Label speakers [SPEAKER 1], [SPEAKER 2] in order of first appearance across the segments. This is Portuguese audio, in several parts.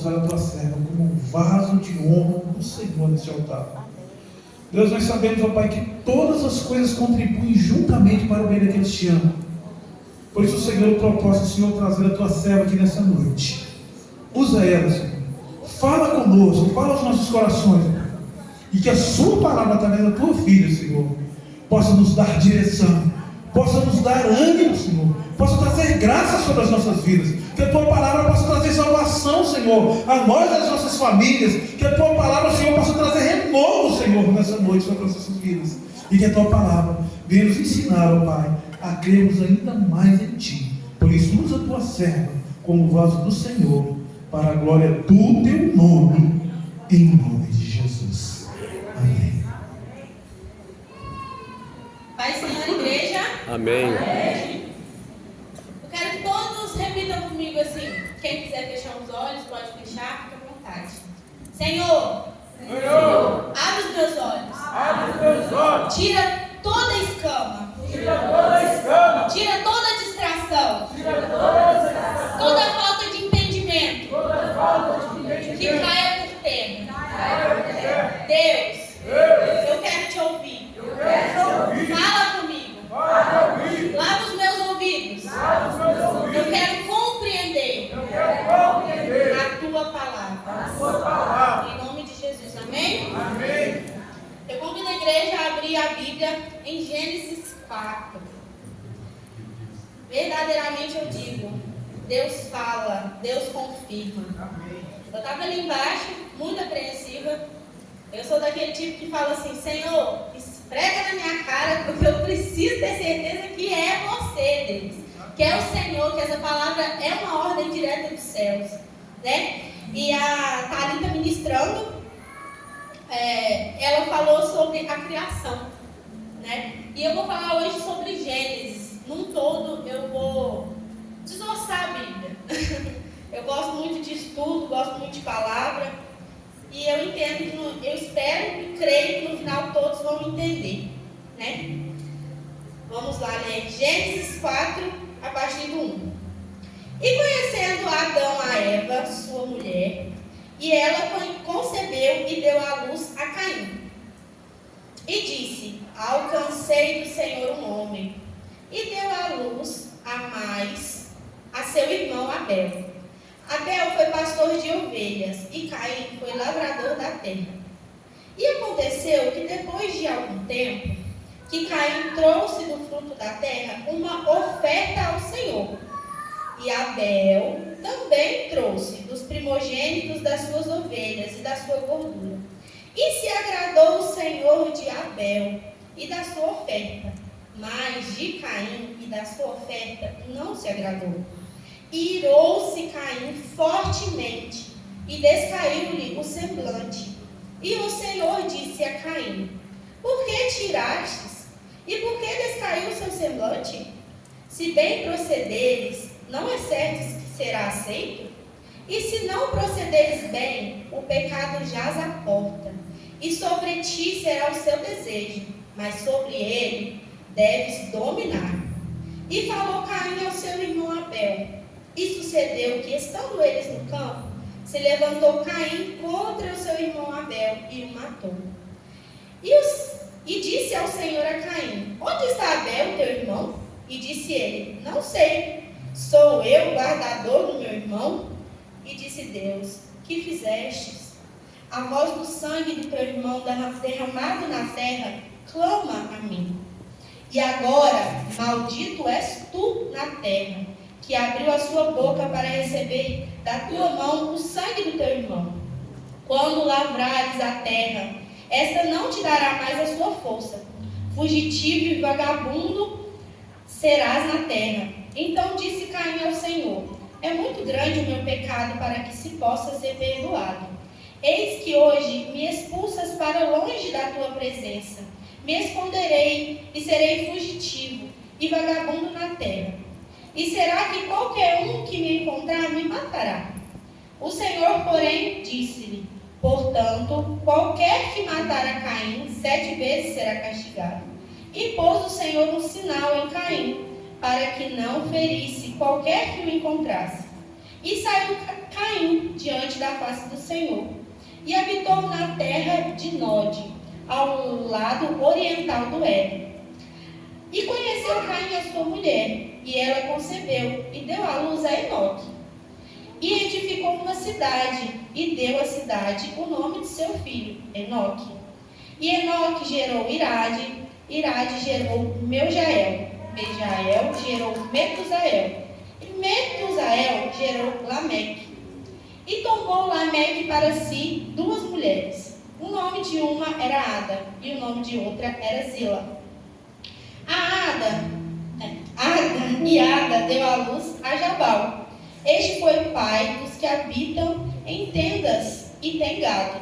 [SPEAKER 1] usar a tua serva como um vaso de honra do Senhor nesse altar. Deus, nós sabemos, ó Pai, que todas as coisas contribuem juntamente para o bem daqueles que te amam. Por isso, Senhor, o propósito, Senhor, trazer a tua serva aqui nessa noite. Usa ela, Senhor. Fala conosco, fala aos nossos corações, e que a sua palavra, através da tua filha, Senhor, possa nos dar direção, possa nos dar ânimo, Senhor, possa trazer graça sobre as nossas vidas, que a tua palavra possa trazer salvação, Senhor, a nós e às nossas famílias, que a tua palavra, Senhor, possa trazer renovo, Senhor, nessa noite sobre as nossas vidas, e que a tua palavra venha nos ensinar, ó Pai, a crermos ainda mais em ti. Por isso, usa a tua serva como vaso do Senhor, para a glória do teu nome, em nome de Jesus. Amém.
[SPEAKER 2] Pai, Senhor, igreja.
[SPEAKER 3] Amém.
[SPEAKER 2] Eu quero que todos repitam comigo assim. Quem quiser fechar os olhos, pode fechar, fica à vontade. Senhor, abre os meus olhos.
[SPEAKER 4] Abre os meus olhos.
[SPEAKER 2] Tira toda a escama.
[SPEAKER 4] Tira toda a escama.
[SPEAKER 2] Tira toda a distração.
[SPEAKER 4] Tira toda a distração.
[SPEAKER 2] Toda a falta de entendimento.
[SPEAKER 4] Toda falta de entendimento.
[SPEAKER 2] Que caia por terra.
[SPEAKER 4] Caia por terra.
[SPEAKER 2] Deus,
[SPEAKER 4] Deus,
[SPEAKER 2] eu quero te ouvir.
[SPEAKER 4] eu quero te ouvir.
[SPEAKER 2] Fala comigo.
[SPEAKER 4] Fala comigo.
[SPEAKER 2] Lava os meus ouvidos.
[SPEAKER 4] Lava os meus ouvidos.
[SPEAKER 2] Eu quero compreender
[SPEAKER 4] Eu quero compreender
[SPEAKER 2] a tua palavra.
[SPEAKER 4] a tua palavra.
[SPEAKER 2] Em nome de Jesus, amém?
[SPEAKER 4] Amém.
[SPEAKER 2] Eu convido a igreja a abrir a Bíblia em Gênesis 4. Verdadeiramente eu digo, Deus fala, Deus confirma. Eu estava ali embaixo, muito apreensiva. Eu sou daquele tipo que fala assim: Senhor, esfrega na minha cara, porque eu preciso ter certeza que é você, Deus. Que é o Senhor, que essa palavra é uma ordem direta dos céus, né? E a Thalita ministrando, ela falou sobre a criação, né? E eu vou falar hoje sobre Gênesis. Num todo, eu vou desossar a Bíblia. Eu gosto muito de estudo, gosto muito de palavra. E eu entendo eu espero e creio que no final todos vão entender, né? Vamos lá ler Gênesis 4, a partir do 1. E conhecendo Adão a Eva, sua mulher, e ela concebeu e deu à luz a Caim. E disse: alcancei do Senhor um homem. E deu à luz a mais a seu irmão Abel. Abel foi pastor de ovelhas e Caim foi lavrador da terra. E aconteceu que depois de algum tempo, que Caim trouxe do fruto da terra uma oferta ao Senhor. E Abel também trouxe dos primogênitos das suas ovelhas e da sua gordura. E se agradou o Senhor de Abel e da sua oferta, mas de Caim e da sua oferta não se agradou. Irou-se Caim fortemente e descaiu-lhe o semblante. E o Senhor disse a Caim: por que tirastes? E por que descaiu o seu semblante? Se bem procederes, não é certo que será aceito? E se não procederes bem, o pecado jaz à porta, e sobre ti será o seu desejo, mas sobre ele deves dominar. E falou Caim ao seu irmão Abel. E sucedeu que, estando eles no campo, se levantou Caim contra o seu irmão Abel e o matou. E disse ao Senhor a Caim: onde está Abel, teu irmão? E disse ele: não sei, sou eu guardador do meu irmão? E disse Deus: que fizestes? A voz do sangue do teu irmão derramado na terra clama a mim. E agora, maldito és tu na terra, que abriu a sua boca para receber da tua mão o sangue do teu irmão. Quando lavrares a terra, esta não te dará mais a sua força. Fugitivo e vagabundo serás na terra. Então disse Caim ao Senhor: é muito grande o meu pecado para que se possa ser perdoado. Eis que hoje me expulsas para longe da tua presença. Me esconderei e serei fugitivo e vagabundo na terra. E será que qualquer um que me encontrar me matará? O Senhor, porém, disse-lhe: portanto, qualquer que matar a Caim 7 vezes será castigado. E pôs o Senhor um sinal em Caim, para que não ferisse qualquer que o encontrasse. E saiu Caim diante da face do Senhor e habitou na terra de Nod, ao lado oriental do Éden. E conheceu Caim a sua mulher, e ela concebeu e deu à luz a Enoque. E edificou uma cidade, e deu à cidade o nome de seu filho, Enoque. E Enoque gerou Irade, Irade gerou Meujael, Meujael gerou Metusael, e Metusael gerou Lameque. E tomou Lameque para si 2 mulheres. O nome de uma era Ada, e o nome de outra era Zila. Ada e Ada deu à luz a Jabal. Este foi o pai dos que habitam em tendas e têm gado.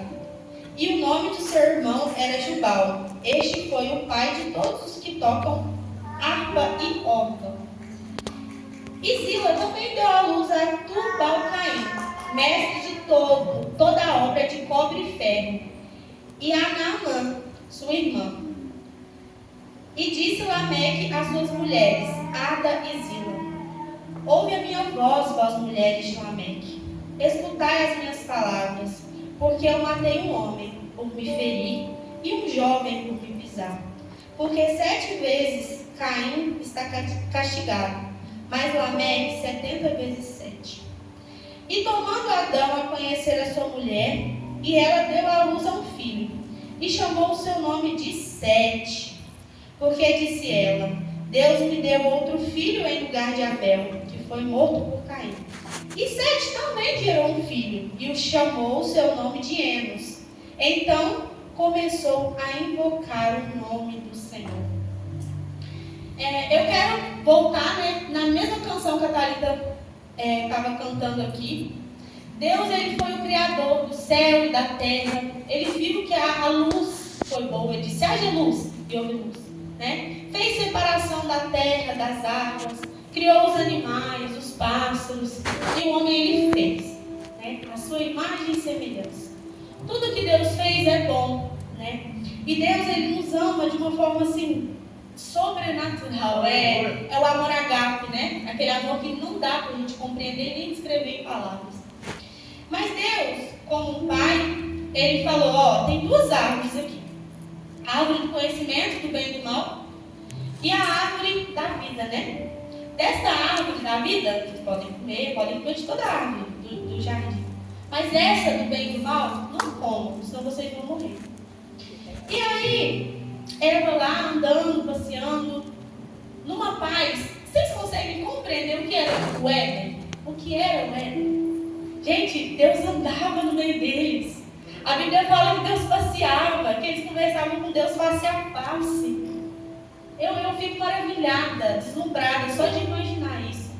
[SPEAKER 2] E o nome de seu irmão era Jubal. Este foi o pai de todos os que tocam harpa e órgão. E Zila também deu à luz a Tubal-Caim, mestre de toda a obra de cobre e ferro, e a Naamã, sua irmã. E disse Lameque às suas mulheres, Ada e Zila: ouve a minha voz, vós mulheres de Lameque. Escutai as minhas palavras, porque eu matei um homem por me ferir e um jovem por me pisar. Porque 7 vezes Caim está castigado, mas Lameque 70 vezes 7. E tomando Adão a conhecer a sua mulher, e ela deu à luz a um filho, e chamou o seu nome de Sete. Porque disse ela: Deus me deu outro filho em lugar de Abel, que foi morto por Caim. E Sete também gerou um filho, e o chamou o seu nome de Enos. Então começou a invocar o nome do Senhor. Eu quero voltar, na mesma canção que a Thalita estava cantando aqui. Deus, ele foi o criador do céu e da terra. Ele viu que a luz foi boa. Ele disse: haja luz, e houve luz. Fez separação da terra, das águas, criou os animais, os pássaros, e o homem ele fez, a sua imagem e semelhança. Tudo que Deus fez é bom, e Deus ele nos ama de uma forma assim sobrenatural. É o amor agape, aquele amor que não dá para a gente compreender nem descrever em palavras. Mas Deus, como um pai, ele falou: tem 2 árvores aqui. A árvore do conhecimento do bem e do mal e a árvore da vida, Desta árvore da vida, vocês podem comer de toda a árvore do jardim. Mas essa do bem e do mal, não comam, senão vocês vão morrer. E aí, Eva lá andando, passeando, numa paz. Vocês conseguem compreender o que era o Éden? O que era o Éden? Gente, Deus andava no meio deles. A Bíblia fala que Deus passeava, que eles conversavam com Deus face a face. Eu fico maravilhada, deslumbrada, só de imaginar isso,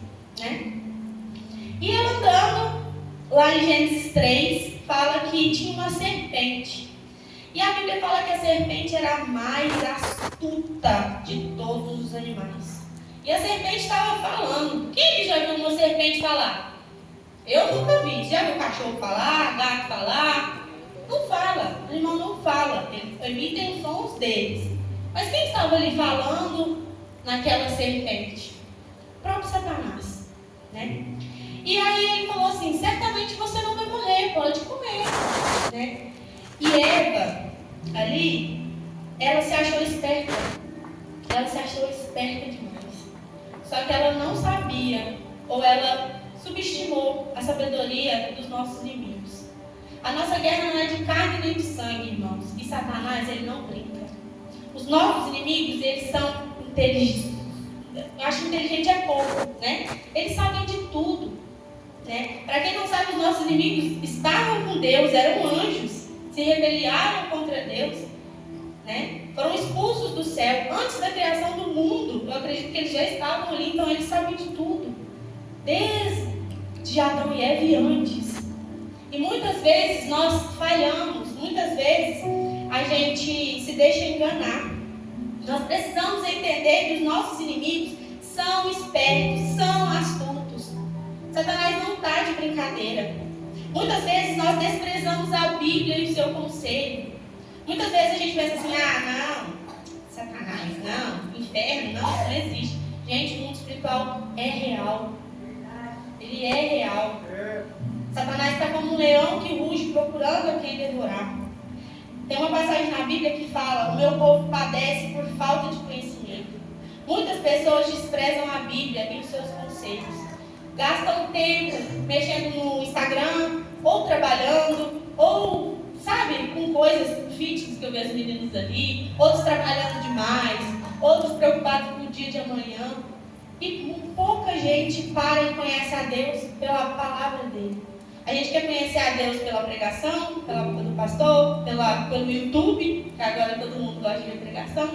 [SPEAKER 2] E ela andando, lá em Gênesis 3, fala que tinha uma serpente. E a Bíblia fala que a serpente era a mais astuta de todos os animais. E a serpente estava falando. Quem já viu uma serpente falar? Eu nunca vi. Já viu cachorro falar, gato falar? Não fala, o animal não fala, eles emitem os sons deles. Mas quem estava ali falando naquela serpente? O próprio Satanás, E aí ele falou assim: certamente você não vai morrer, pode comer, E Eva, ali, ela se achou esperta. Ela se achou esperta demais. Só que ela não sabia, ou ela subestimou a sabedoria dos nossos inimigos. A nossa guerra não é de carne nem de sangue, irmãos. E Satanás, ele não brinca. Os nossos inimigos, eles são inteligentes. Eu acho que inteligente é pouco, Eles sabem de tudo, Para quem não sabe, os nossos inimigos estavam com Deus, eram anjos, se rebelaram contra Deus, Foram expulsos do céu antes da criação do mundo. Eu acredito que eles já estavam ali, então eles sabem de tudo, desde Adão e Eva e antes. E muitas vezes nós falhamos, muitas vezes a gente se deixa enganar. Nós precisamos entender que os nossos inimigos são espertos, são astutos. Satanás não está de brincadeira. Muitas vezes nós desprezamos a Bíblia e o seu conselho. Muitas vezes a gente pensa assim: não, Satanás, não, inferno, não, isso não existe. Gente, o mundo espiritual é real. Ele é real. Satanás está como um leão que ruge procurando a quem devorar. Tem uma passagem na Bíblia que fala: o meu povo padece por falta de conhecimento. Muitas pessoas desprezam a Bíblia e os seus conselhos. Gastam tempo mexendo no Instagram, ou trabalhando, ou, sabe, com coisas fitness que eu vejo os meninos ali, outros trabalhando demais, outros preocupados com o dia de amanhã. E pouca gente para e conhece a Deus pela palavra dele. A gente quer conhecer a Deus pela pregação, pela boca do pastor, pelo YouTube, que agora todo mundo gosta de ver pregação,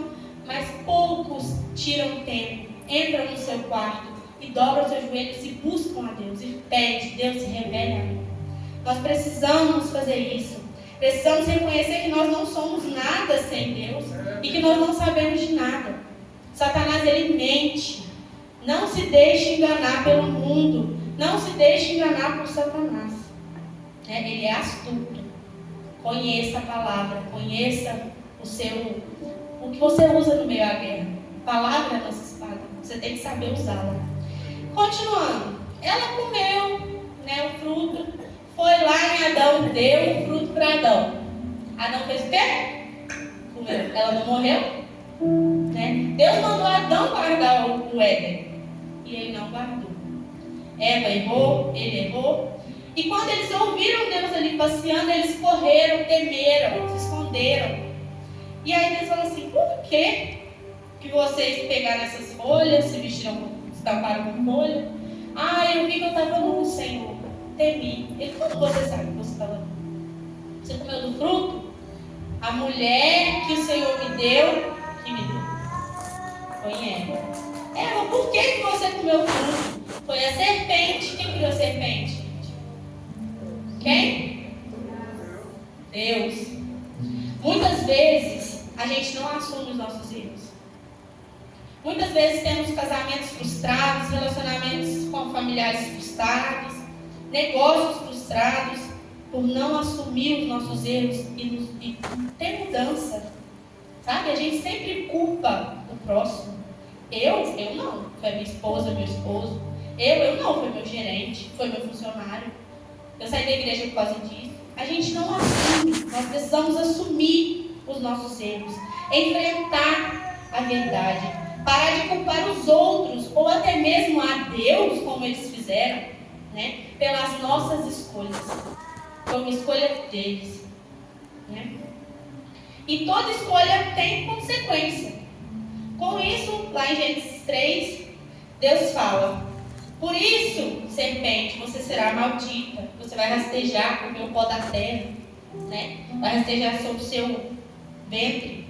[SPEAKER 2] mas poucos tiram tempo, entram no seu quarto e dobram os seus joelhos e buscam a Deus e pedem, Deus se revele a mim. Nós precisamos fazer isso. Precisamos reconhecer que nós não somos nada sem Deus e que nós não sabemos de nada. Satanás, ele mente. Não se deixe enganar pelo mundo. Não se deixe enganar por Satanás. Ele é astuto. Conheça a palavra. Conheça o que você usa no meio da guerra. A palavra é a nossa espada. Você tem que saber usá-la. Continuando. Ela comeu, o fruto. Foi lá em Adão. Deu o fruto para Adão. Adão fez o quê? Comeu. Ela não morreu? Deus mandou Adão guardar o Éden. E ele não guardou. Eva errou, ele errou. E quando eles ouviram Deus ali passeando, eles correram, temeram, se esconderam. E aí Deus falou assim: por que vocês pegaram essas folhas, se vestiram, estamparam com folha? Eu vi que eu estava no Senhor, temi. Ele: como você sabe que você estava nu? Você comeu do fruto? A mulher que o Senhor me deu, que me deu. Foi Eva. Eva, por que você comeu o fruto? Foi a serpente. Quem criou a serpente? Quem? Deus. Muitas vezes a gente não assume os nossos erros. Muitas vezes temos casamentos frustrados, relacionamentos com familiares frustrados, negócios frustrados, por não assumir os nossos erros e ter mudança. Sabe? A gente sempre culpa o próximo. Eu não. Foi minha esposa, meu esposo. Eu não. Foi meu gerente, foi meu funcionário. Eu saí da igreja por causa disso. A gente não assume. Nós precisamos assumir os nossos erros. Enfrentar a verdade. Parar de culpar os outros, ou até mesmo a Deus, como eles fizeram, pelas nossas escolhas. Foi uma escolha deles. E toda escolha tem consequência. Com isso, lá em Gênesis 3, Deus fala: por isso, serpente, você será maldita. Você vai rastejar com o pó da terra. Vai rastejar sobre o seu ventre.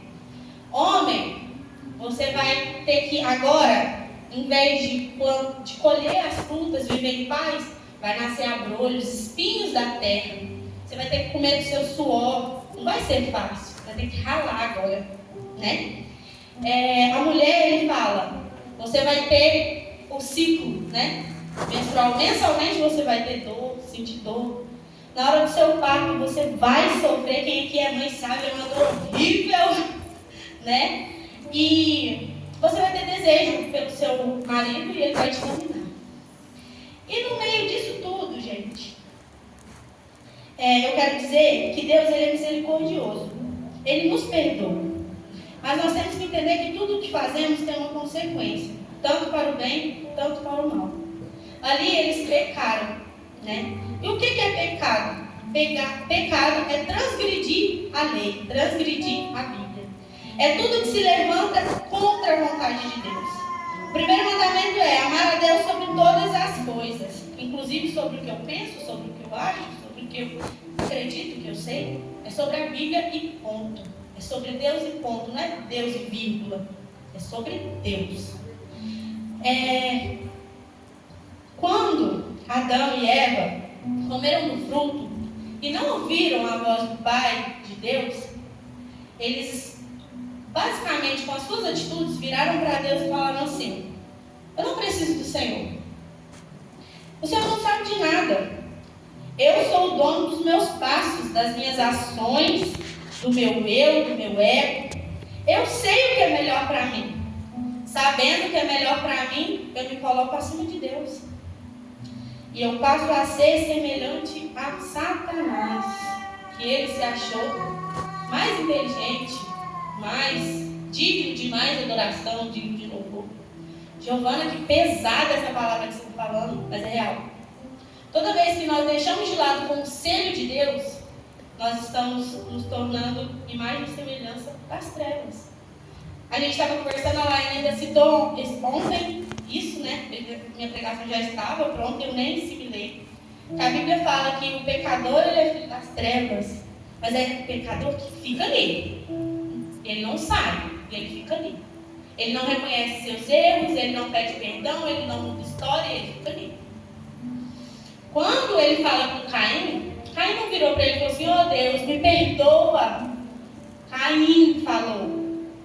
[SPEAKER 2] Homem, você vai ter que agora, em vez de colher as frutas, viver em paz, vai nascer abrolhos, espinhos da terra. Você vai ter que comer do seu suor. Não vai ser fácil. Vai ter que ralar agora. A mulher, ele fala: você vai ter o ciclo, menstrual. Mensalmente você vai ter dor, sentir dor. Na hora do seu parto você vai sofrer. Quem aqui é mãe sabe, é uma dor horrível, E você vai ter desejo pelo seu marido e ele vai te dominar. E no meio disso tudo, gente, eu quero dizer que Deus, ele é misericordioso. Ele nos perdoa. Mas nós temos que entender que tudo o que fazemos tem uma consequência. Tanto para o bem, tanto para o mal. Ali eles pecaram. E o que é pecado? Pecado é transgredir a lei, transgredir a Bíblia. É tudo que se levanta contra a vontade de Deus. O primeiro mandamento é amar a Deus sobre todas as coisas. Inclusive sobre o que eu penso, sobre o que eu acho, sobre o que eu acredito, que eu sei. É sobre a Bíblia e ponto. É sobre Deus e ponto. Não é Deus e vírgula. É sobre Deus. Quando Adão e Eva comeram do fruto e não ouviram a voz do Pai, de Deus, eles basicamente com as suas atitudes viraram para Deus e falaram assim: eu não preciso do Senhor. O Senhor não sabe de nada. Eu sou o dono dos meus passos, das minhas ações, do meu ego. Eu sei o que é melhor para mim. Sabendo o que é melhor para mim, eu me coloco acima de Deus. E eu passo a ser semelhante a Satanás, que ele se achou mais inteligente, mais digno de mais adoração, digno de louvor. Giovana, que pesada essa palavra que você está falando, mas é real. Toda vez que nós deixamos de lado o conselho de Deus, nós estamos nos tornando imagem e semelhança das trevas. A gente estava conversando, a Laine ainda citou ontem isso, né? Minha pregação já estava pronta, eu nem assimilei. A Bíblia fala que o pecador ele é filho das trevas, mas é o pecador que fica ali. Ele não sabe, ele fica ali. Ele não reconhece seus erros, ele não pede perdão, ele não muda história, ele fica ali. Quando ele fala com Caim, Caim não virou para ele e falou assim: oh Deus, me perdoa. Caim falou: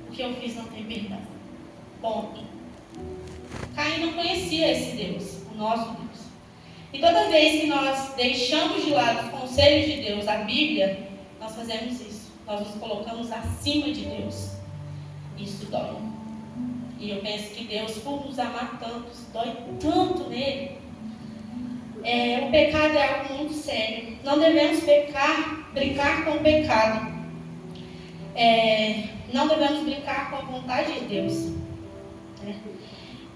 [SPEAKER 2] o que eu fiz não tem perdão. Ponto. Caim não conhecia esse Deus, o nosso Deus. E toda vez que nós deixamos de lado os conselhos de Deus, a Bíblia, nós fazemos isso. Nós nos colocamos acima de Deus. Isso dói. E eu penso que Deus, por nos amar tanto, dói tanto nele. O pecado é algo muito sério. Não devemos brincar com o pecado. Não devemos brincar com a vontade de Deus.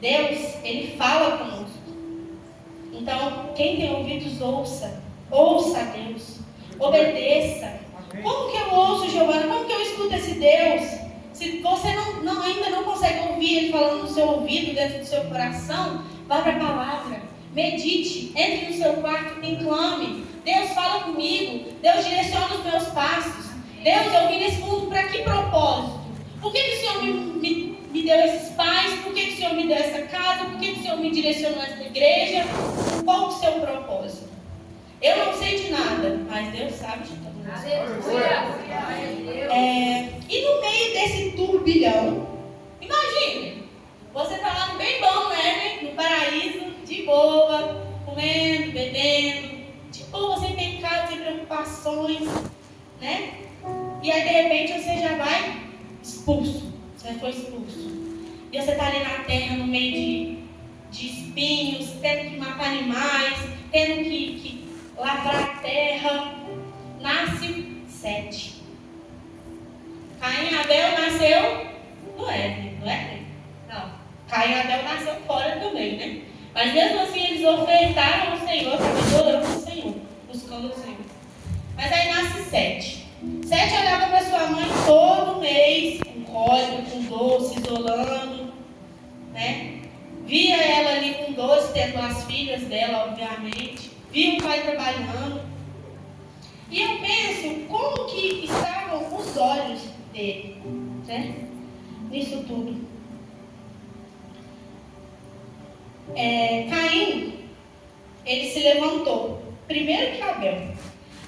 [SPEAKER 2] Deus, Ele fala conosco. Então, quem tem ouvidos, ouça a Deus, obedeça. Como que eu ouço, Giovana? Como que eu escuto esse Deus? Se você ainda não consegue ouvir Ele falando no seu ouvido, dentro do seu coração, vá para a palavra, medite, entre no seu quarto e clame. Deus, fala comigo. Deus, direciona os meus passos. Deus, eu vim nesse mundo para que propósito? Por que o Senhor me deu esses pais? Por que o Senhor me deu essa casa? Por que o Senhor me direcionou nessa igreja? Qual o seu propósito? Eu não sei de nada, mas Deus sabe de tudo. E no meio desse turbilhão, imagine, você está lá no bem bom, né? No paraíso, de boa, comendo, bebendo, de boa, sem pecado, sem preocupações, né? E aí de repente você já vai expulso. Você foi expulso. E você está ali na terra, no meio de espinhos, tendo que matar animais, tendo que lavrar a terra. Nasce Sete. Caim e Abel nasceu no Éden, não é? Não. Caim e Abel nasceu fora também, né? Mas mesmo assim eles ofertaram ao Senhor, estavam adorando o Senhor, buscando o Senhor. Mas aí nasce Sete. Sete olhava para sua mãe todo mês, com cólica, com doce, isolando, né? Via ela ali com doce, tendo as filhas dela, obviamente. Via o pai trabalhando. E eu penso como que estavam os olhos dele, né? Nisso tudo. Caim, ele se levantou, primeiro que Abel,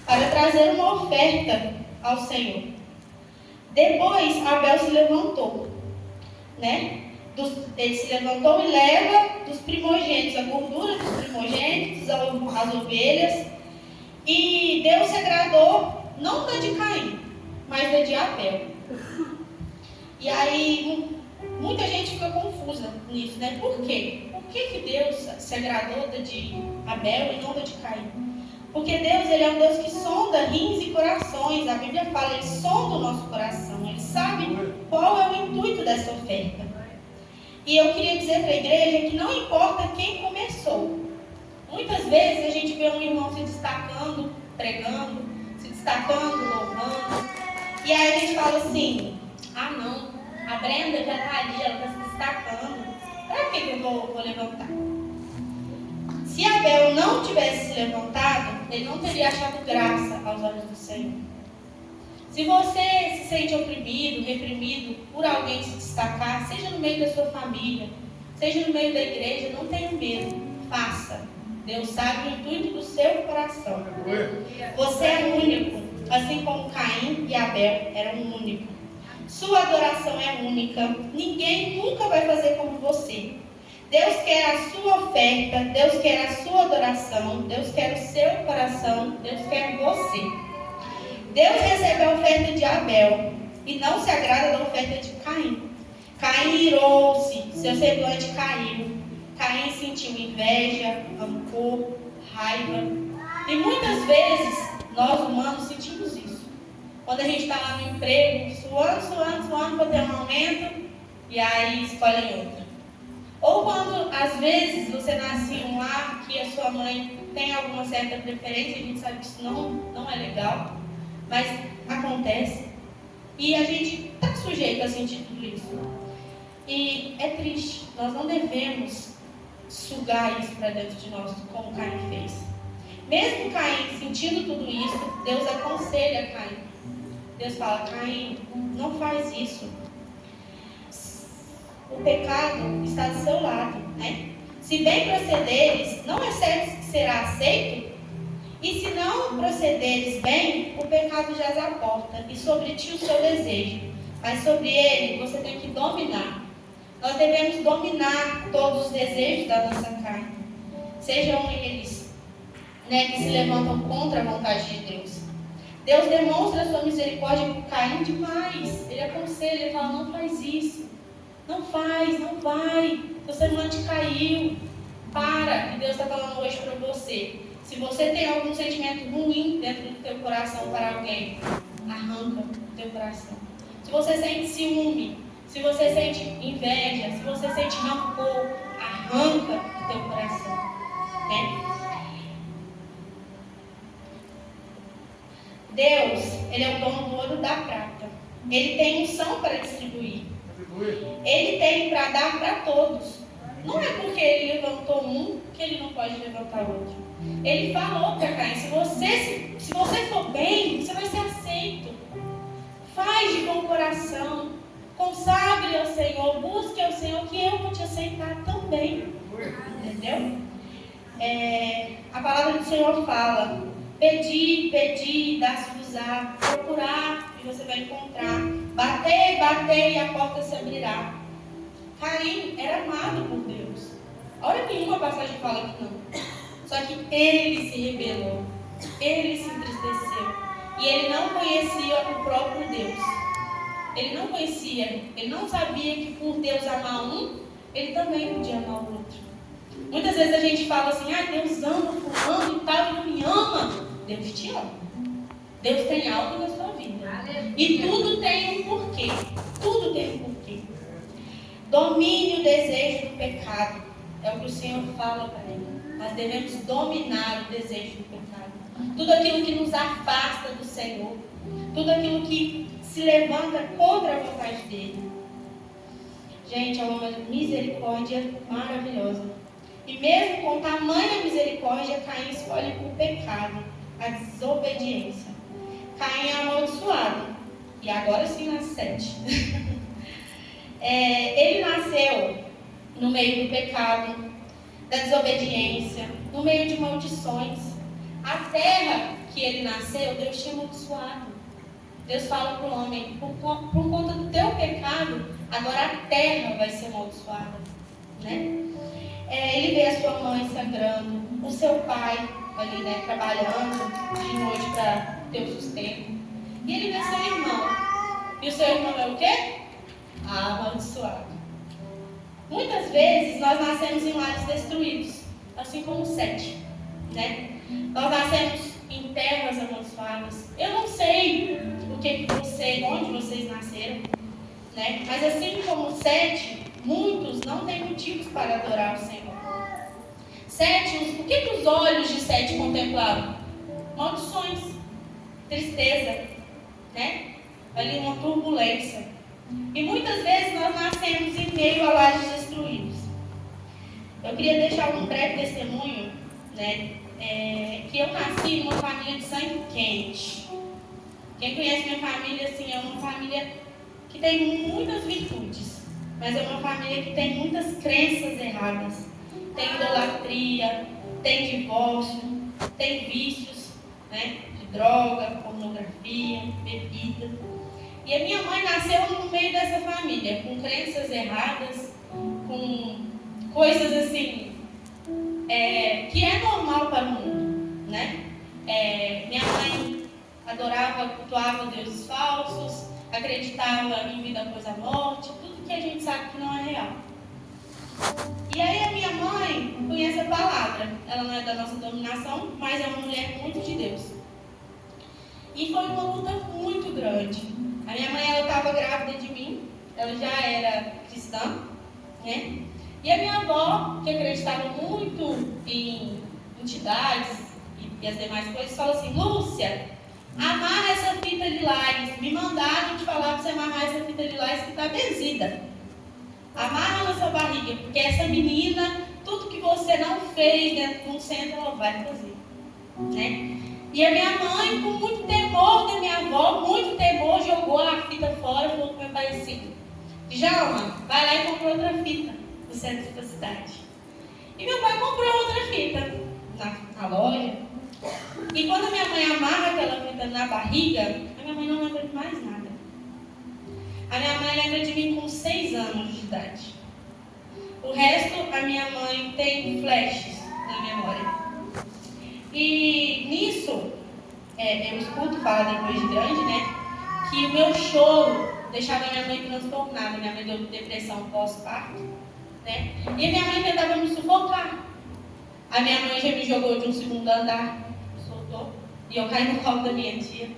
[SPEAKER 2] para trazer uma oferta ao Senhor. Depois, Abel se levantou, né? Ele se levantou e leva dos primogênitos, a gordura dos primogênitos, as ovelhas. E Deus se agradou, não da de Caim, mas da de Abel. E aí, muita gente fica confusa nisso, né? Por quê? Por que Deus se agradou da de Abel e não da de Caim? Porque Deus, Ele é um Deus que sonda rins e corações. A Bíblia fala, Ele sonda o nosso coração. Ele sabe qual é o intuito dessa oferta. E eu queria dizer para a igreja que não importa quem começou. Muitas vezes a gente vê um irmão se destacando, pregando, se destacando, louvando. E aí a gente fala assim: ah não, a Brenda já está ali, ela está se destacando. Para que eu vou levantar? Se Abel não tivesse se levantado, ele não teria achado graça aos olhos do Senhor. Se você se sente oprimido, reprimido por alguém se destacar, seja no meio da sua família, seja no meio da igreja, não tenha medo, faça. Deus sabe o intuito do seu coração. Você é único, assim como Caim e Abel eram únicos. Sua adoração é única. Ninguém nunca vai fazer como você. Deus quer a sua oferta, Deus quer a sua adoração, Deus quer o seu coração, Deus quer você. Deus recebe a oferta de Abel e não se agrada da oferta de Caim. Caim irou-se, seu semblante caiu. Caim sentiu inveja, rancor, raiva. E muitas vezes, nós humanos sentimos isso. Quando a gente está lá no emprego, suando para ter um aumento, e aí escolhem outra. Ou quando, às vezes, você nasce em um lar que a sua mãe tem alguma certa preferência, a gente sabe que isso não é legal, mas acontece. E a gente está sujeito a sentir tudo isso. E é triste, nós não devemos sugar isso para dentro de nós, como Caim fez. Mesmo Caim sentindo tudo isso, Deus aconselha Caim. Deus fala: Caim, não faz isso. O pecado está do seu lado, né? Se bem procederes, não é certo que será aceito? E se não procederes bem, o pecado jaz à porta, e sobre ti o seu desejo. Mas sobre ele você tem que dominar. Nós devemos dominar todos os desejos da nossa carne. Sejam eles, que se levantam contra a vontade de Deus. Deus demonstra a sua misericórdia com Caim demais. Ele aconselha, ele fala: não faz isso. Não faz, não vai. Seu semblante caiu. Para. E Deus está falando hoje para você. Se você tem algum sentimento ruim dentro do teu coração para alguém, arranca do teu coração. Se você sente ciúme, se você sente inveja, se você sente rancor, arranca do teu coração. Né? Deus, Ele é o dono do ouro e da prata. Ele tem unção para distribuir. Ele tem para dar para todos. Não é porque Ele levantou um que Ele não pode levantar outro. Ele falou para Caim: se você for bem, você vai ser aceito. Faz de bom coração. Consagre ao Senhor. Busque ao Senhor, que eu vou te aceitar também. Entendeu? A palavra do Senhor fala: pedi, dá-se-vos-á. Procurar e você vai encontrar. Bater, e a porta se abrirá. Caim era amado por Deus. Hora nenhuma a passagem fala que não. Só que ele se rebelou. Ele se entristeceu. E ele não conhecia o próprio Deus. Ele não conhecia. Ele não sabia que por Deus amar um, ele também podia amar o outro. Muitas vezes a gente fala assim: Deus ama fulano e tal, e não me ama. Deus te ama. Deus tem algo na sua vida. E tudo tem um porquê. Tudo tem um porquê. Domine o desejo do pecado. É o que o Senhor fala para ele. Nós devemos dominar o desejo do pecado. Tudo aquilo que nos afasta do Senhor. Tudo aquilo que se levanta contra a vontade dele. Gente, é uma misericórdia maravilhosa. E mesmo com tamanha misericórdia, Caim escolhe o pecado, a desobediência. Caim é amaldiçoado. E agora sim nasce Sete. Ele nasceu no meio do pecado, da desobediência, no meio de maldições. A terra que ele nasceu, Deus tinha amaldiçoado. Deus fala para o homem: por conta do teu pecado, agora a terra vai ser amaldiçoada. Né? Ele vê a sua mãe sangrando, o seu pai ali, trabalhando de noite para ter o sustento. E ele vê seu irmão. E o seu irmão é o quê? Amaldiçoado. Muitas vezes nós nascemos em lares destruídos, assim como Sete, né? Nós nascemos em terras amaldiçoadas. Eu não sei onde vocês nasceram, né? Mas assim como Sete, muitos não têm motivos para adorar o Senhor. O que os olhos de Sete contemplavam? Maldições, tristeza, né? Ali uma turbulência. E muitas vezes nós nascemos em meio a lares destruídos. Eu queria deixar um breve testemunho, né? Que eu nasci numa família de sangue quente. Quem conhece minha família, assim, é uma família que tem muitas virtudes, mas é uma família que tem muitas crenças erradas. Tem idolatria, tem divórcio, tem vícios, né? De droga, pornografia, bebida. E a minha mãe nasceu no meio dessa família, com crenças erradas, com coisas assim, que é normal para o mundo, né? Minha mãe adorava, cultuava deuses falsos, acreditava em vida após a morte, tudo que a gente sabe que não é real. E aí a minha mãe conhece a palavra. Ela não é da nossa denominação, mas é uma mulher muito de Deus. E foi uma luta muito grande. A minha mãe, ela estava grávida de mim. Ela já era cristã, né? E a minha avó, que acreditava muito em entidades e as demais coisas, falou assim: Lúcia, amarra essa fita lilás. Me mandaram te falar para você amarrar essa fita lilás que está benzida. Amarra na sua barriga, porque essa menina, tudo que você não fez dentro de um centro, ela vai fazer, né? E a minha mãe, com muito temor da minha avó, muito temor, jogou a fita fora e falou para o meu pai assim: Djalma, vai lá e compra outra fita no centro da cidade. E meu pai comprou outra fita na loja. E quando a minha mãe amarra aquela fita na barriga, a minha mãe não lembra de mais nada. A minha mãe lembra de mim com 6 anos de idade. O resto, a minha mãe tem flashes na memória. E nisso, eu escuto falar depois de grande, né? Que o meu choro deixava a minha mãe transtornada. Minha mãe deu depressão pós-parto, né? E a minha mãe tentava me sufocar. A minha mãe já me jogou de um 2º andar, soltou, e eu caí no colo da minha tia.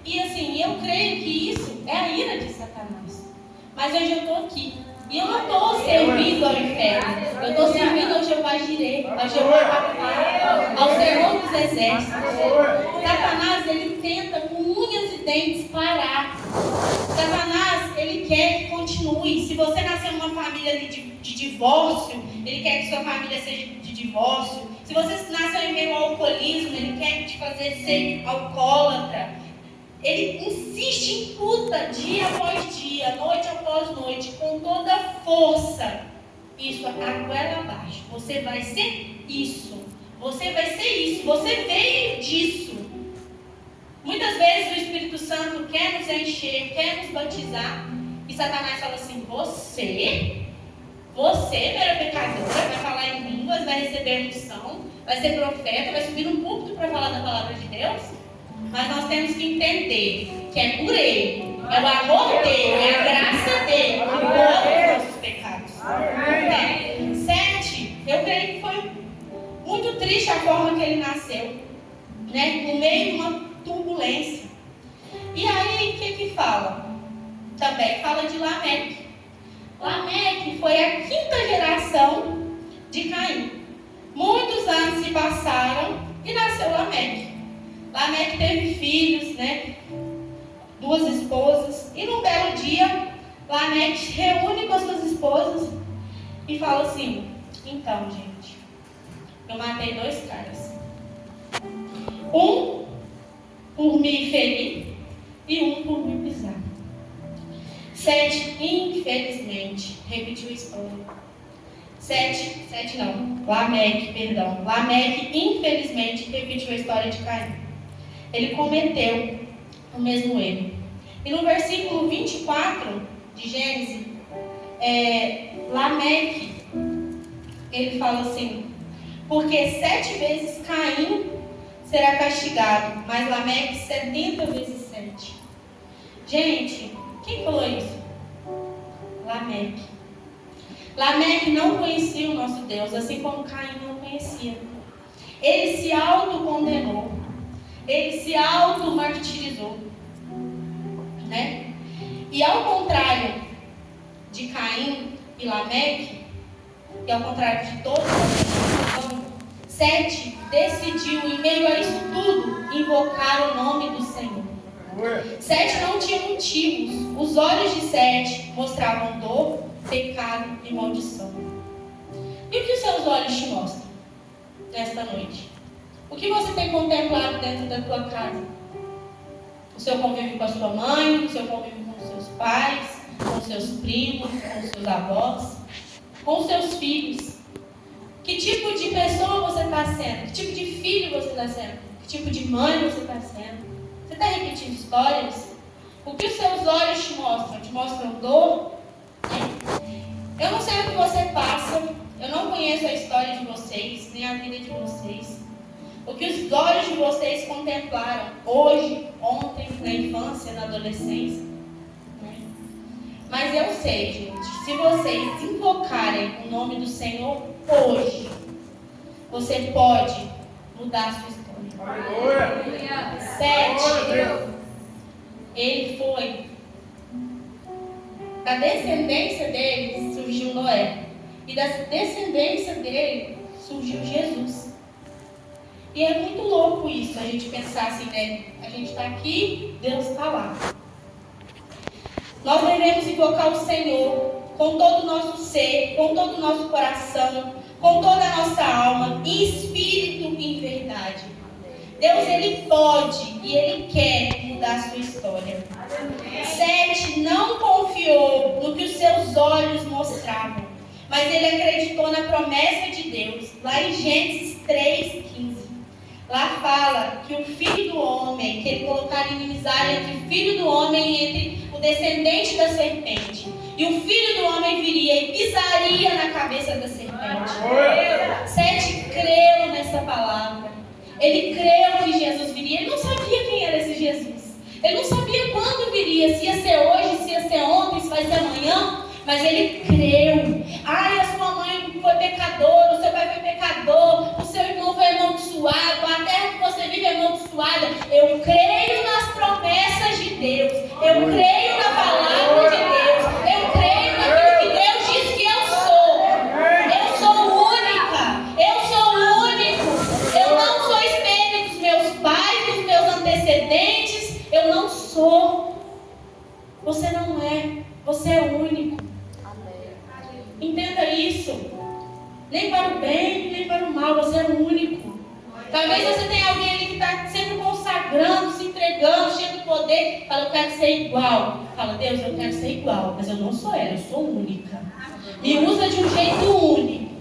[SPEAKER 2] E assim, eu creio que isso é a ira de Satanás. Mas eu já estou aqui. E eu não estou servindo ao inferno. Eu estou servindo ao Jeová Jireh, ao Jeová Rapha, ao Senhor dos Exércitos. Satanás, ele tenta com unhas e dentes parar. Satanás, ele quer que continue. Se você nasceu numa família de divórcio, ele quer que sua família seja de divórcio. Se você nasceu em meio ao alcoolismo, ele quer te fazer ser alcoólatra. Ele insiste em luta dia após dia, noite após noite, com toda força. Isso, a goela abaixo. Você vai ser isso. Você vai ser isso. Você veio disso. Muitas vezes o Espírito Santo quer nos encher, quer nos batizar. E Satanás fala assim: você era pecadora, vai falar em línguas, vai receber unção, vai ser profeta, vai subir no púlpito para falar da palavra de Deus. Mas nós temos que entender que é por Ele, é o amor dEle, é a graça dEle, que cobre os nossos pecados. 7, eu creio que foi muito triste a forma que ele nasceu, né? No meio de uma turbulência. E aí, o que fala? Também fala de Lameque. Lameque foi a 5ª geração de Caim. Muitos anos se passaram e nasceu Lameque. Lameque teve filhos, né? 2 esposas. E num belo dia, Lameque reúne com as suas esposas e fala assim: então, gente, eu matei 2 caras. Um por me ferir e um por me pisar. 7, infelizmente, repetiu a história. Lameque, infelizmente, repetiu a história de Caim. Ele cometeu o mesmo erro. E no versículo 24 de Gênesis, Lameque, ele fala assim: porque 7 vezes Caim será castigado, mas Lameque 70 vezes 7. Gente, quem falou isso? Lameque. Lameque não conhecia o nosso Deus, assim como Caim não conhecia. Ele se autocondenou. Ele se auto-martirizou, né? E ao contrário de Caim e Lameque, e ao contrário de toda a geração, 7 decidiu, em meio a isso tudo, invocar o nome do Senhor. 7 não tinha motivos. Os olhos de 7 mostravam dor, pecado e maldição. E o que os seus olhos te mostram nesta noite? O que você tem contemplado dentro da tua casa? O seu convívio com a sua mãe, o seu convívio com os seus pais, com os seus primos, com os seus avós, com os seus filhos. Que tipo de pessoa você está sendo? Que tipo de filho você está sendo? Que tipo de mãe você está sendo? Você está repetindo histórias? O que os seus olhos te mostram? Te mostram dor? Eu não sei o que você passa. Eu não conheço a história de vocês, nem a vida de vocês. O que os olhos de vocês contemplaram hoje, ontem, na infância, na adolescência. Mas eu sei, gente, se vocês invocarem o nome do Senhor hoje, você pode mudar a sua história.
[SPEAKER 4] Aleluia.
[SPEAKER 2] 7. Ele foi. Da descendência dele surgiu Noé. E da descendência dele surgiu Jesus. E é muito louco isso, a gente pensar assim, né? A gente está aqui, Deus está lá. Nós devemos invocar o Senhor com todo o nosso ser, com todo o nosso coração, com toda a nossa alma, em espírito e em verdade. Deus, Ele pode e Ele quer mudar a sua história. 7. Não confiou no que os seus olhos mostravam, mas ele acreditou na promessa de Deus. Lá em Gênesis 3:15. Lá fala que o filho do homem, que ele colocaria inimizade entre o filho do homem e entre o descendente da serpente. E o filho do homem viria e pisaria na cabeça da serpente. 7 creu nessa palavra. Ele creu que Jesus viria. Ele não sabia quem era esse Jesus. Ele não sabia quando viria, se ia ser hoje, se ia ser ontem, se vai ser amanhã. Mas ele creu. Ai, a sua mãe foi pecadora, o seu pai foi pecador, o seu irmão foi amaldiçoado, a terra que você vive é amaldiçoada. Eu creio nas promessas de Deus. Eu creio na palavra de Deus. Eu creio naquilo que Deus diz que eu sou. Eu sou única. Eu sou único. Eu não sou espelho dos meus pais, dos meus antecedentes. Eu não sou. Você não é. Você é único. Entenda isso. Nem para o bem, nem para o mal. Você é único. Talvez você tenha alguém ali que está sempre consagrando, se entregando, cheio de poder. Fala, eu quero ser igual. Fala, Deus, eu quero ser igual. Mas eu não sou ela, eu sou única. Me usa de um jeito único.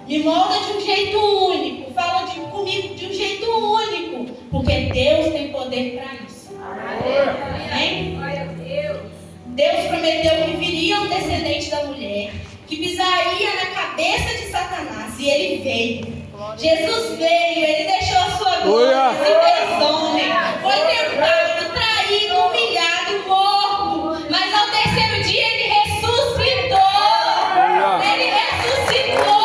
[SPEAKER 2] Me molda de um jeito único. Fala comigo de um jeito único. Porque Deus tem poder para isso. Amém? Deus prometeu que viria um descendente da mulher, que pisaria na cabeça de Satanás. E ele veio. Jesus veio, ele deixou a sua glória, se fez homem, foi tentado, traído, humilhado, morto. Mas ao terceiro dia ele ressuscitou. Ele ressuscitou.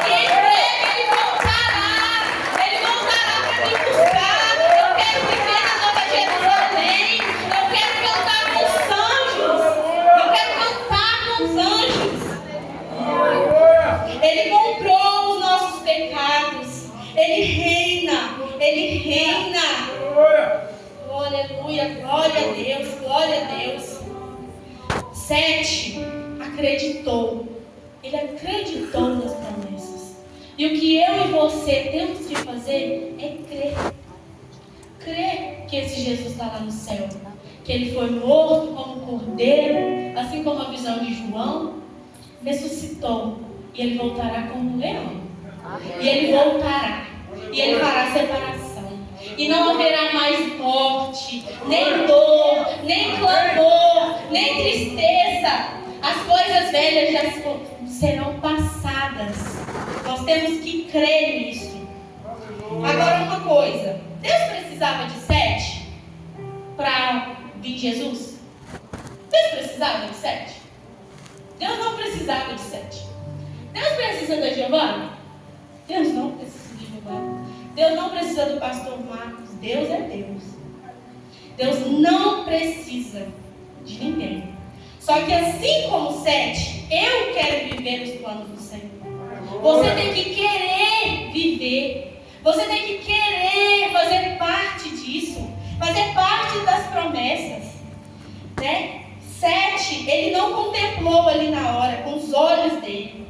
[SPEAKER 2] E em breve ele voltará. Ele voltará para me buscar. Eu quero viver na Nova Jerusalém. Eu quero cantar com os anjos. Eu quero cantar com os anjos. Ele comprou os nossos pecados. Ele reina. Ele reina. Aleluia. Glória a Deus. Glória a Deus. 7. Acreditou. Ele acreditou nas promessas. E o que eu e você temos que fazer é crer. Crer que esse Jesus está lá no céu. Que ele foi morto como cordeiro, assim como a visão de João. Ressuscitou. E ele voltará como um leão. E ele voltará. E ele fará separação. E não haverá mais morte, nem dor, nem clamor, nem tristeza. As coisas velhas já serão passadas. Nós temos que crer nisso. Agora uma coisa. Deus precisava de 7 para vir Jesus? Deus precisava de 7? Deus não precisava de 7. Deus precisa da Giovana? Deus não precisa de Giovana. Deus não precisa do pastor Marcos. Deus é Deus. Deus não precisa de ninguém. Só que assim como 7, eu quero viver os planos do Senhor. Você tem que querer viver. Você tem que querer fazer parte disso. Fazer parte das promessas. Né? 7, ele não contemplou ali na hora, com os olhos dele.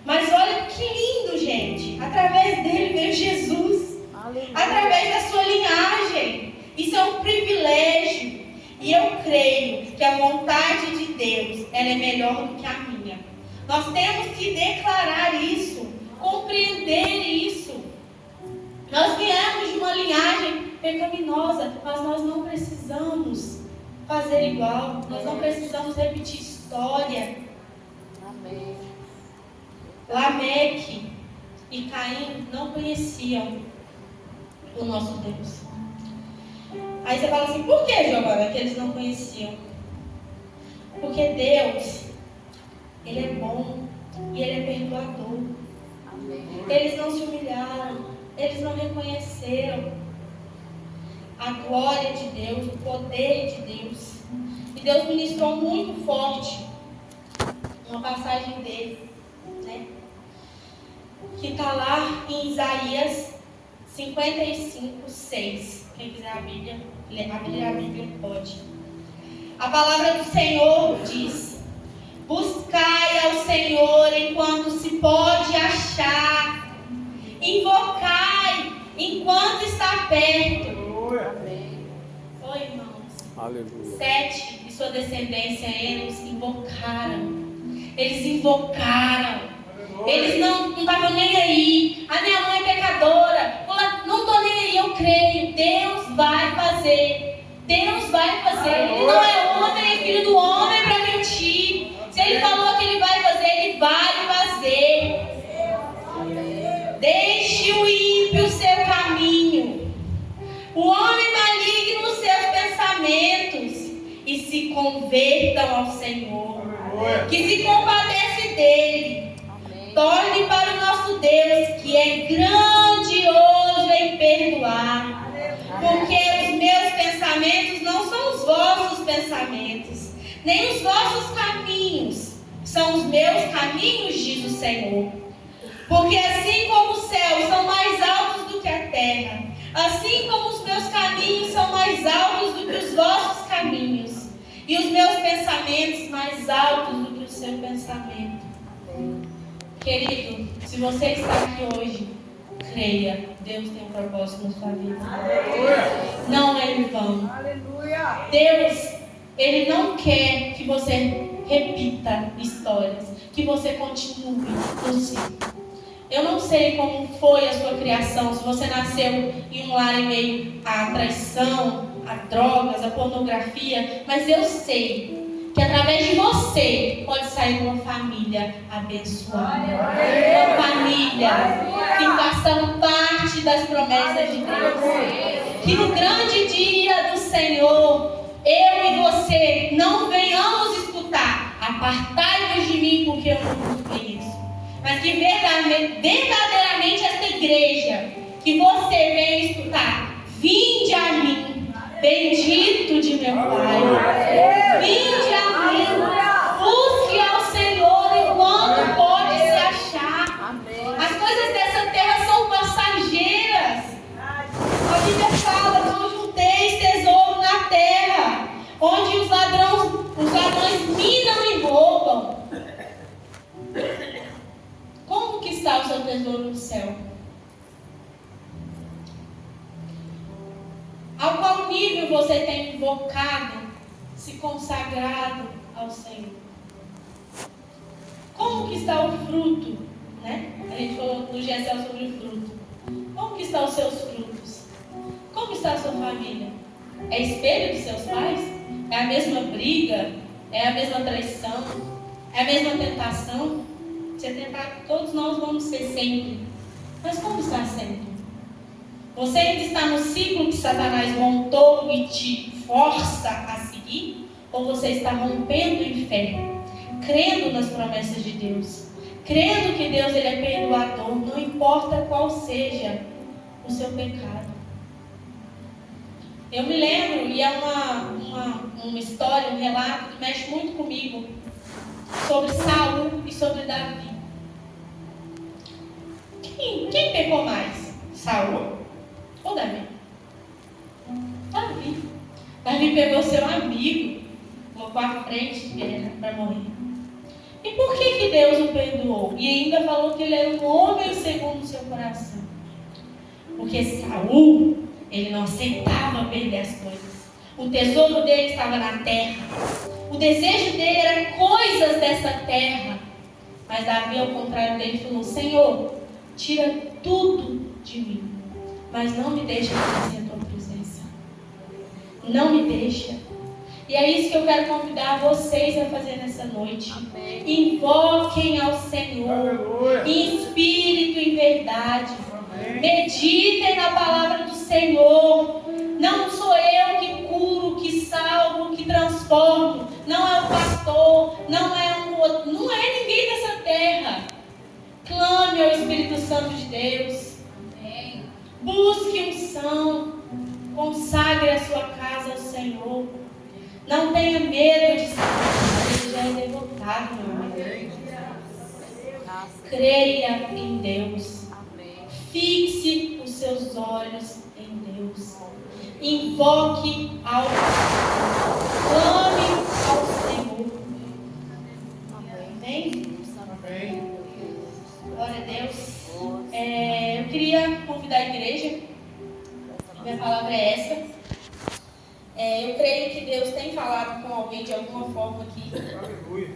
[SPEAKER 2] Mas olha que lindo, gente. Através dele veio Jesus. Aleluia. Através da sua linhagem. Isso é um privilégio. E eu creio que a vontade de Deus, ela é melhor do que a minha. Nós temos que declarar isso. Compreender isso. Nós viemos de uma linhagem pecaminosa. Mas nós não precisamos fazer igual. Nós não precisamos repetir história. Amém. Lameque e Caim não conheciam o nosso Deus. Aí você fala assim, por que, Giovana, que eles não conheciam? Porque Deus, Ele é bom e Ele é perdoador. Eles não se humilharam, eles não reconheceram a glória de Deus, o poder de Deus. E Deus ministrou muito forte uma passagem dele, né? Que está lá em Isaías 55:6. Quem quiser a Bíblia, abrir a Bíblia pode. A palavra do Senhor diz: buscai ao Senhor enquanto se pode achar, invocai enquanto está perto. Oi, irmãos.
[SPEAKER 3] Aleluia.
[SPEAKER 2] Sete e sua descendência, eles invocaram. Eles invocaram. Eles não estavam nem aí. A minha mãe é pecadora. Não estou nem aí, eu creio. Deus vai fazer. Deus vai fazer. Ele não é homem, é filho do homem para mentir. Se Ele falou que Ele vai fazer, Ele vai fazer. Deixe o ímpio seu caminho, o homem maligno os seus pensamentos, e se convertam ao Senhor, que se compadece dele. Torne para o nosso Deus, que é grandioso em perdoar. Porque os meus pensamentos não são os vossos pensamentos, nem os vossos caminhos são os meus caminhos, diz o Senhor. Porque assim como os céus são mais altos do que a terra, assim como os meus caminhos são mais altos do que os vossos caminhos, e os meus pensamentos mais altos do que o seu pensamento. Querido, se você está aqui hoje, creia, Deus tem um propósito na sua vida. Não é em vão. Deus, Ele não quer que você repita histórias, que você continue no ciclo. Eu não sei como foi a sua criação, se você nasceu em um lar em meio à traição, a drogas, a pornografia, mas eu sei que através de você pode sair uma família abençoada, uma família que faça parte das promessas de Deus. Que no grande dia do Senhor, eu e você não venhamos escutar: apartai-vos de mim, porque eu não vos conheço. Mas que verdadeiramente esta igreja, que você venha escutar: vinde a mim, bendito de meu Pai, vinde a mim, busque ao Senhor enquanto pode se achar. As coisas dessa terra são passageiras. A Bíblia fala: não junteis tesouro na terra, onde os ladrões minam e roubam. Como que está o seu tesouro no céu? Ao qual nível você tem invocado, se consagrado ao Senhor? Como que está o fruto? Né? A gente falou no GSL sobre o fruto. Como que estão os seus frutos? Como está a sua família? É espelho dos seus pais? É a mesma briga? É a mesma traição? É a mesma tentação? Você tentar, todos nós vamos ser sempre. Mas como está sendo? Você ainda está no ciclo que Satanás montou e te força a seguir? Ou você está rompendo em fé, crendo nas promessas de Deus, crendo que Deus ele é perdoador, não importa qual seja o seu pecado? Eu me lembro, e é uma história, um relato que mexe muito comigo, sobre Saul e sobre Davi. Quem pecou mais? Saul ou Davi? Davi. Davi pegou seu amigo, colocou à frente para morrer. E por que Deus o perdoou? E ainda falou que ele era um homem segundo o seu coração. Porque Saul, ele não aceitava perder as coisas. O tesouro dele estava na terra. O desejo dele era coisas dessa terra. Mas Davi, ao contrário dele, falou: Senhor, tira tudo de mim, mas não me deixa conhecer a tua presença. Não me deixa. E é isso que eu quero convidar vocês a fazer nessa noite. Amém. Invoquem ao Senhor. Aleluia. Em espírito e em verdade. Amém. Meditem na palavra do Senhor. Não sou eu que curo, que salvo, que transformo. Não é o pastor, Santo de Deus. Busque unção. Consagre a sua casa ao Senhor. Não tenha medo de Satanás. Ele já é derrotado, meu amigo. Creia em Deus. Fixe os seus olhos em Deus. Invoque ao Senhor. Clame ao Senhor. Amém?
[SPEAKER 4] Amém.
[SPEAKER 2] Glória a Deus. Eu queria convidar a igreja. Minha palavra é essa. Eu creio que Deus tem falado com alguém de alguma forma aqui.
[SPEAKER 4] Aleluia.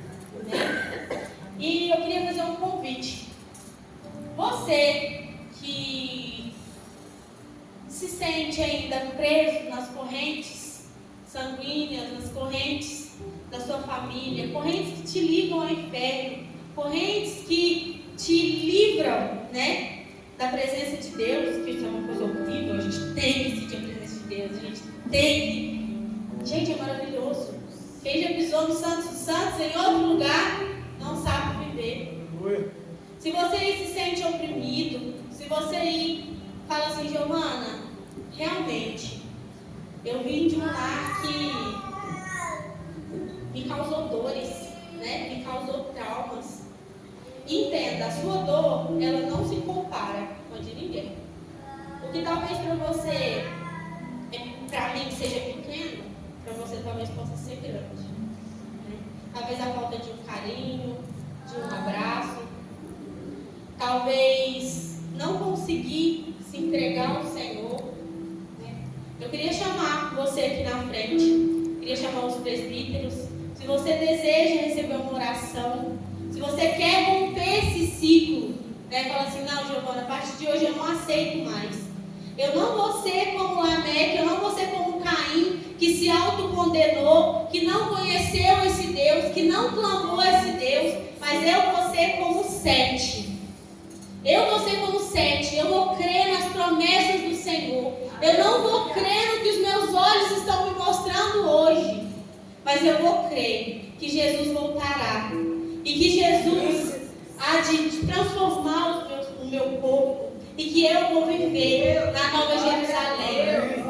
[SPEAKER 2] Né? E eu queria fazer um convite. Você que se sente ainda preso nas correntes sanguíneas, nas correntes da sua família, correntes que te ligam ao inferno, correntes que te livram, né, da presença de Deus, que isso é uma coisa horrível, a gente tem que sentir a presença de Deus, a gente tem que... Gente, é maravilhoso. Quem já pisou no Santos dos Santos em outro lugar, não sabe viver.
[SPEAKER 4] Aleluia.
[SPEAKER 2] Se você aí se sente oprimido, se você aí fala assim, Giovana, realmente, eu vim de um lar que me causou dores, né? Me causou traumas. Entenda, a sua dor, ela não se compara com a de ninguém. O que talvez para você, para mim, seja pequeno, para você talvez possa ser grande. Né? Talvez a falta de um carinho, de um abraço, talvez não conseguir se entregar ao Senhor. Né? Eu queria chamar você aqui na frente, queria chamar os presbíteros. Se você deseja receber uma oração, se você quer romper esse ciclo, né? Fala assim, não, Giovana, a partir de hoje eu não aceito mais. Eu não vou ser como Lameque, eu não vou ser como Caim, que se autocondenou, que não conheceu esse Deus, que não clamou esse Deus, mas eu vou ser como Sete. Eu vou ser como Sete, eu vou crer nas promessas do Senhor. Eu não vou crer no que os meus olhos estão me mostrando hoje, mas eu vou crer que Jesus voltará e que Jesus há de transformar o meu corpo e que eu vou viver na Nova Jerusalém,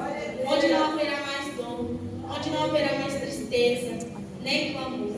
[SPEAKER 2] onde não haverá mais dor, onde não haverá mais tristeza, nem clamor.